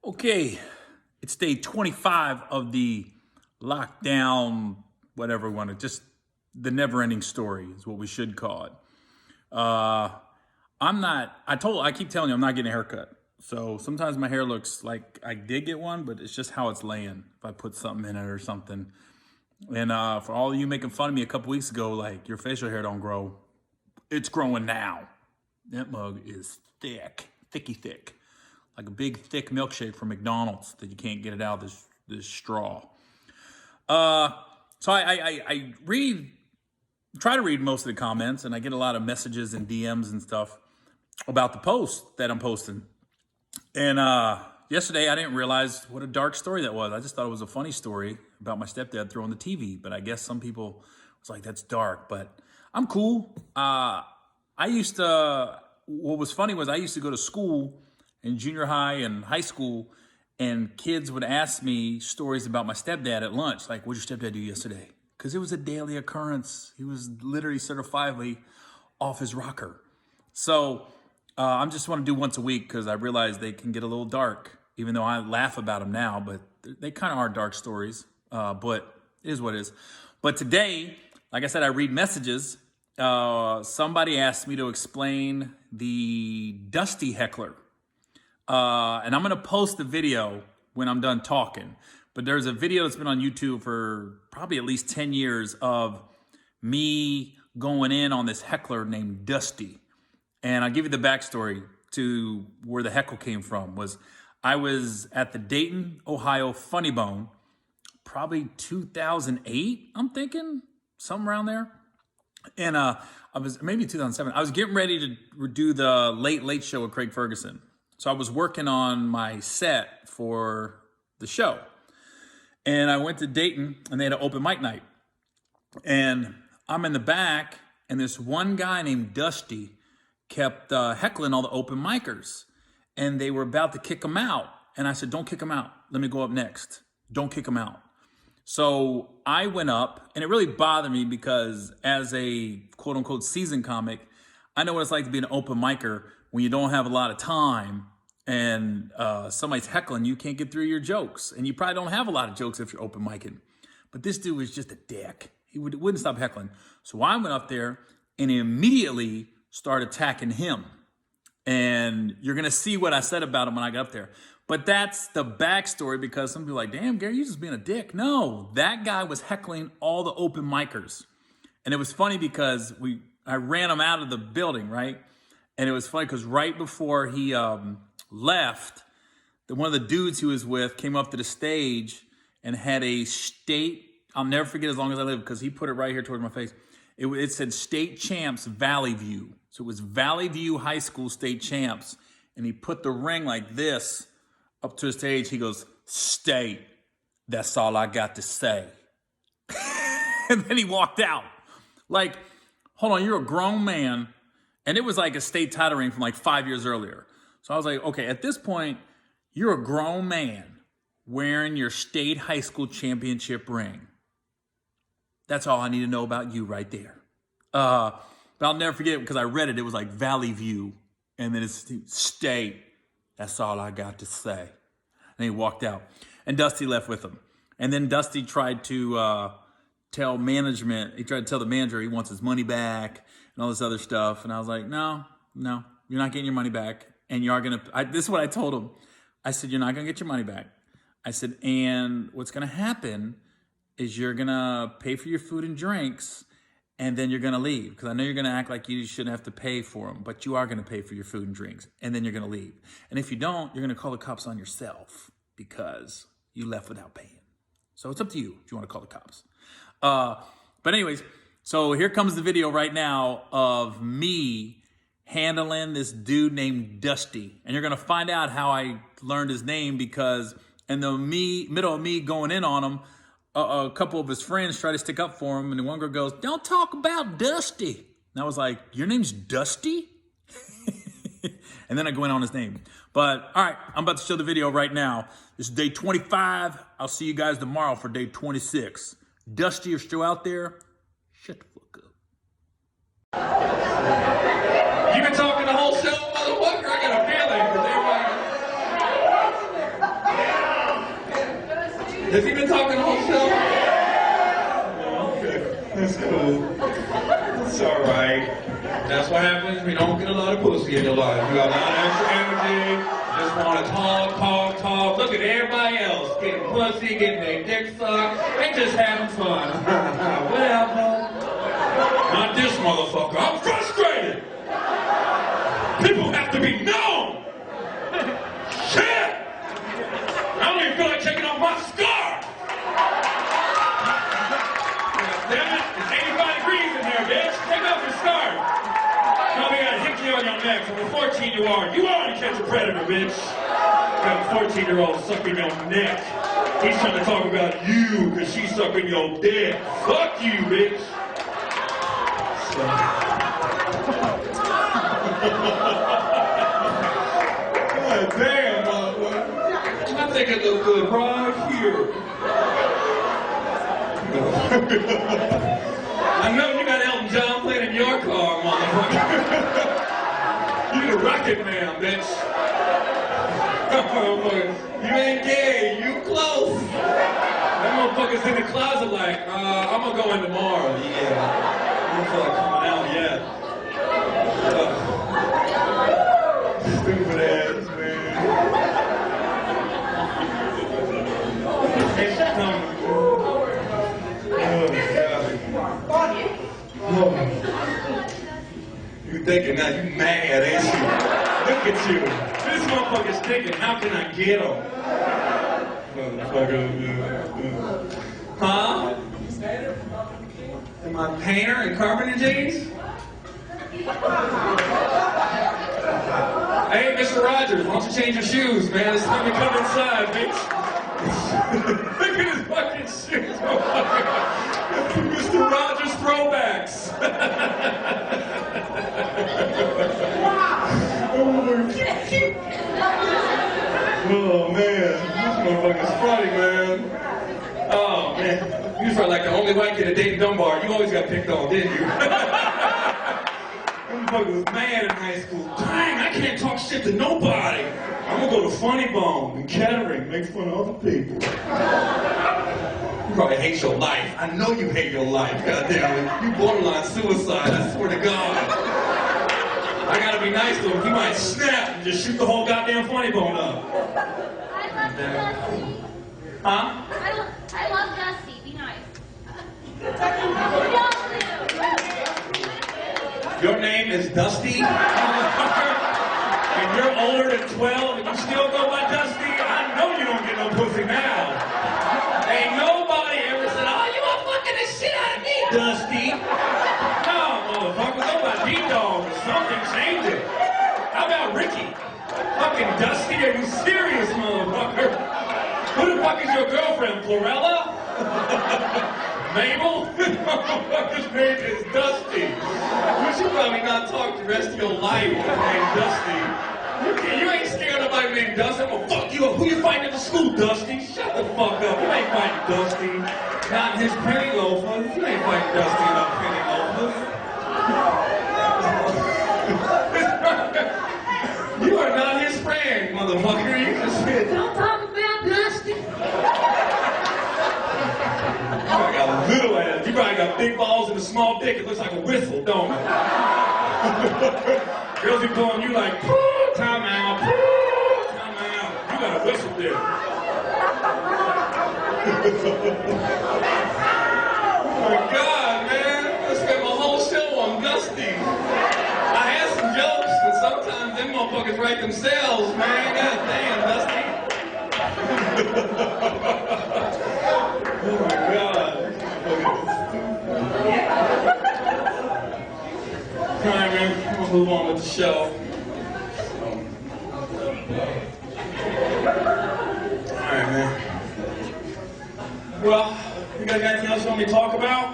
Okay, it's day 25 of the lockdown, whatever we want to, just the never-ending story is what we should call it. I keep telling you I'm not getting a haircut. So sometimes my hair looks like I did get one, but it's just how it's laying. If I put something in it or something. And for all of you making fun of me a couple weeks ago, like your facial hair don't grow, it's growing now. That mug is thick, thicky thick. Like a big, thick milkshake from McDonald's that you can't get it out of this straw. So I try to read most of the comments, and I get a lot of messages and DMs and stuff about the post that I'm posting. And yesterday, I didn't realize what a dark story that was. I just thought it was a funny story about my stepdad throwing the TV. But I guess some people was like, that's dark. But I'm cool. What was funny was I used to go to school in junior high and high school, and kids would ask me stories about my stepdad at lunch. Like, what'd your stepdad do yesterday? Because it was a daily occurrence. He was literally certifiably off his rocker. So I just want to do once a week because I realize they can get a little dark, even though I laugh about them now, but they kind of are dark stories, but it is what it is. But today, like I said, I read messages. Somebody asked me to explain the Dusty Heckler. And I'm going to post the video when I'm done talking. But there's a video that's been on YouTube for probably at least 10 years of me going in on this heckler named Dusty. And I'll give you the backstory to where the heckle came from. I was at the Dayton, Ohio Funny Bone, probably 2008, I'm thinking, somewhere around there. And I was maybe 2007. I was getting ready to do the Late Show with Craig Ferguson. So I was working on my set for the show. And I went to Dayton, and they had an open mic night. And I'm in the back, and this one guy named Dusty kept heckling all the open micers. And they were about to kick him out. And I said, don't kick him out. Let me go up next. Don't kick him out. So I went up, and it really bothered me because as a quote-unquote seasoned comic, I know what it's like to be an open micer when you don't have a lot of time and somebody's heckling, you can't get through your jokes. And you probably don't have a lot of jokes if you're open micing. But this dude was just a dick. He wouldn't stop heckling. So I went up there and immediately started attacking him. And you're going to see what I said about him when I got up there. But that's the backstory because some people are like, damn, Gary, you're just being a dick. No, that guy was heckling all the open micers. And it was funny because I ran him out of the building, right? And it was funny because right before he left, one of the dudes he was with came up to the stage and had a I'll never forget as long as I live because he put it right here towards my face. It said State Champs Valley View. So it was Valley View High School State Champs. And he put the ring like this up to the stage. He goes, State, that's all I got to say. And then he walked out. Like, hold on, you're a grown man. And it was like a state title ring from like 5 years earlier. So I was like, okay, at this point, you're a grown man wearing your state high school championship ring. That's all I need to know about you right there. But I'll never forget it because I read it. It was like Valley View. And then it's State. That's all I got to say. And he walked out. And Dusty left with him. And then Dusty tried to tell management. He tried to tell the manager he wants his money back and all this other stuff. And I was like, no, you're not getting your money back. And you are going to, this is what I told him. I said, you're not going to get your money back. I said, and what's going to happen is you're going to pay for your food and drinks, and then you're going to leave. Because I know you're going to act like you shouldn't have to pay for them, but you are going to pay for your food and drinks, and then you're going to leave. And if you don't, you're going to call the cops on yourself because you left without paying. So it's up to you if you want to call the cops. But anyways, so here comes the video right now of me handling this dude named Dusty. And you're going to find out how I learned his name because in the middle of me going in on him, a couple of his friends try to stick up for him. And the one girl goes, don't talk about Dusty. And I was like, your name's Dusty? And then I go in on his name. But all right, I'm about to show the video right now. This is day 25. I'll see you guys tomorrow for day 26. Dusty, you're still out there? Shut the fuck up. You've been talking the whole show, motherfucker. I got a feeling. Has he been talking the whole show? Oh, okay. That's cool. It's alright. That's what happens when you don't get a lot of pussy in your life. You got a lot of extra energy, just want to talk. Look at everybody else getting pussy, getting their dick sucked. They just having fun. Whatever. Not this motherfucker. I'm frustrated. People have to be known. Shit! I don't even feel like taking off my scarf. Damn it, it's 85 degrees in here, bitch. Take off your scarf. Tell me I hit you on your neck from a 14-year-old. You are to catch a predator, bitch. Got a 14-year-old sucking your neck. He's trying to talk about you because she's sucking your dick. Fuck you, bitch. So. God damn, motherfucker. I think it looks good right here. I know you got Elton John playing in your car, motherfucker. You the Rocket Man, bitch. You ain't gay, you close. That motherfucker's in the closet like, I'm gonna go in tomorrow. Yeah. I don't feel like coming out yet. Stupid ass, man. It's coming. Oh, you thinking now you mad, ain't you? Look at you. This motherfucker's thinking, how can I get him? Huh? Am I a painter in carpenter jeans? Hey, Mr. Rogers, why don't you change your shoes, man? It's time to come inside, bitch. Look at his fucking shoes, motherfucker. Mr. Rogers throwbacks. Oh, man. This motherfucker's funny, man. Oh, man. You felt like the only white kid at Dayton Dunbar. You always got picked on, didn't you? That motherfucker was mad in high school. Dang, I can't talk shit to nobody. I'm gonna go to Funny Bone in Kettering, make fun of other people. You probably hate your life. I know you hate your life, goddamn it. You borderline suicide, I swear to God. I gotta be nice to him. He might snap and just shoot the whole goddamn Funny Bone up. I love Dusty. Huh? I love Dusty. Be nice. Your name is Dusty? And you're older than 12 and you still go by Dusty? I know you don't get no pussy now. Ain't nobody ever said, oh, you are fucking the shit out of me, Dusty. No, motherfucker, go by D-Dog or something, change it. How about Ricky? Fucking Dusty, are you serious, motherfucker? Who the fuck is your girlfriend, Florella? Mabel? This motherfucker's name is Dusty. You should probably not talk the rest of your life with the name Dusty. You ain't scared of nobody named Dusty. I'm gonna fuck you up. Who you fighting at the school, Dusty? Shut the fuck up. You ain't fighting Dusty. Not in his penny loafers. You ain't fighting Dusty in no penny loafers. You are not his friend, motherfucker. You just said, don't talk about Dusty. I got a little ass. You probably got big balls and a small dick. It looks like a whistle, don't it? Girls be blowing you like, time out, time out. You got a whistle dick. Oh my God, man. I spent my whole show on Dusty. I had some jokes, but sometimes them motherfuckers write themselves, man. God damn, Dusty. Oh my God. Alright, man, we'll move on with the show. Alright, man. Well, you guys got anything else you want me to talk about?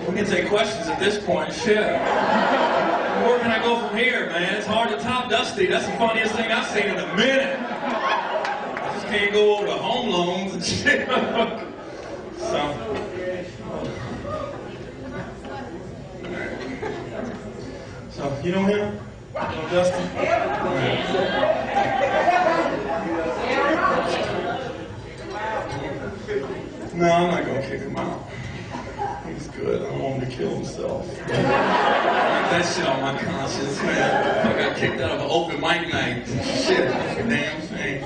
We can take questions at this point, shit. Where can I go from here, man? It's hard to top Dusty. That's the funniest thing I've seen in a minute. I just can't go over to home loans and shit. So. So, you know him? You know Dustin? No, I'm not gonna kick him out. He's good. I don't want him to kill himself. That shit on my conscience, man. I got kicked out of an open mic night. Shit, that's a damn thing.